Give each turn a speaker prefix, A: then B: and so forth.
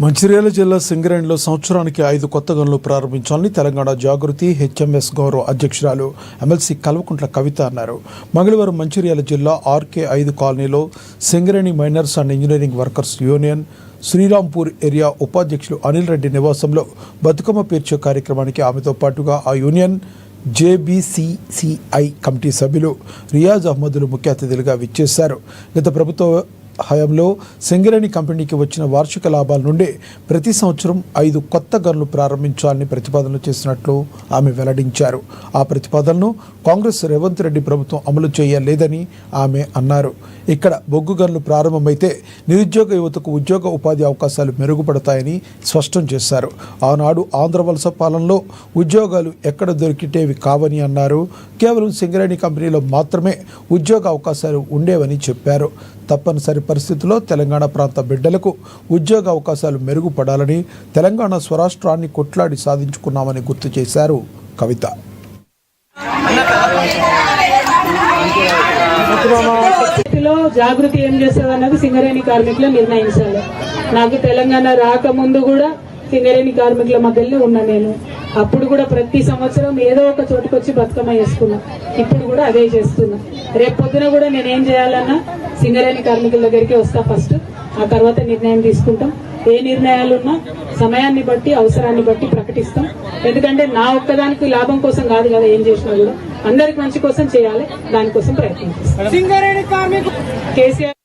A: మంచిర్యాల జిల్లా సింగరేణిలో సంవత్సరానికి 5 కొత్త గనులు ప్రారంభించాలని తెలంగాణ జాగృతి హెచ్ఎంఎస్ గౌరవ అధ్యక్షురాలు ఎమ్మెల్సీ కల్వకుంట్ల కవిత అన్నారు. మంగళవారం మంచిర్యాల జిల్లా ఆర్కే 5 కాలనీలో Singareni miners and engineering workers union Srirampur area ఉపాధ్యక్షులు అనిల్ రెడ్డి నివాసంలో బతుకమ్మ పేర్చే కార్యక్రమానికి ఆమెతో పాటుగా ఆ యూనియన్ జేబీసీసీఐ కమిటీ సభ్యులు రియాజ్ అహ్మద్లు ముఖ్య అతిథులుగా విచ్చేశారు. గత ప్రభుత్వ హయాంలో సింగరేణి కంపెనీకి వచ్చిన వార్షిక లాభాల నుండి ప్రతి సంవత్సరం 5 కొత్త గనులు ప్రారంభించాలని ప్రతిపాదనలు చేసినట్లు ఆమె వెల్లడించారు. ఆ ప్రతిపాదనను కాంగ్రెస్ రేవంత్ రెడ్డి ప్రభుత్వం అమలు చేయలేదని ఆమె అన్నారు. ఇక్కడ బొగ్గు గనులు ప్రారంభమైతే నిరుద్యోగ యువతకు ఉద్యోగ ఉపాధి అవకాశాలు మెరుగుపడతాయని స్పష్టం చేశారు. ఆనాడు ఆంధ్ర వలస పాలనలో ఉద్యోగాలు ఎక్కడ దొరికితేవి కావని అన్నారు. కేవలం సింగరేణి కంపెనీలో మాత్రమే ఉద్యోగ అవకాశాలు ఉండేవని చెప్పారు. తప్పనిసరి పరిస్థితుల్లో తెలంగాణ ప్రాంత బిడ్డలకు ఉద్యోగ అవకాశాలు మెరుగుపడాలని తెలంగాణ స్వరాష్ట్రాన్ని కొట్లాడి సాధించుకున్నామని గుర్తు చేశారు కవిత.
B: జాగృతి ఏం చేస్తుంది అన్నది సింగరేణి కార్మికులు నిర్ణయించాలి. నాకు తెలంగాణ రాకముందు కూడా సింగరేణి కార్మికుల మధ్యలో ఉన్నా నేను. అప్పుడు కూడా ప్రతి సంవత్సరం ఏదో ఒక చోటుకు వచ్చి బతుకమ్మ చేసుకున్నా. ఇప్పుడు కూడా అదే చేస్తున్నా. రేపు పొద్దున కూడా నేనేం చేయాలన్నా సింగరేణి కార్మికుల దగ్గరికి వస్తా ఫస్ట్. ఆ తర్వాత నిర్ణయం తీసుకుంటాం. ఏ నిర్ణయాలున్నా సమయాన్ని బట్టి అవసరాన్ని బట్టి ప్రకటిస్తాం. ఎందుకంటే నా ఒక్కదానికి లాభం కోసం కాదు కదా ఏం చేసినా కూడా అందరికి మంచి కోసం చేయాలి. దానికోసం ప్రయత్నిస్తాం. కేసీఆర్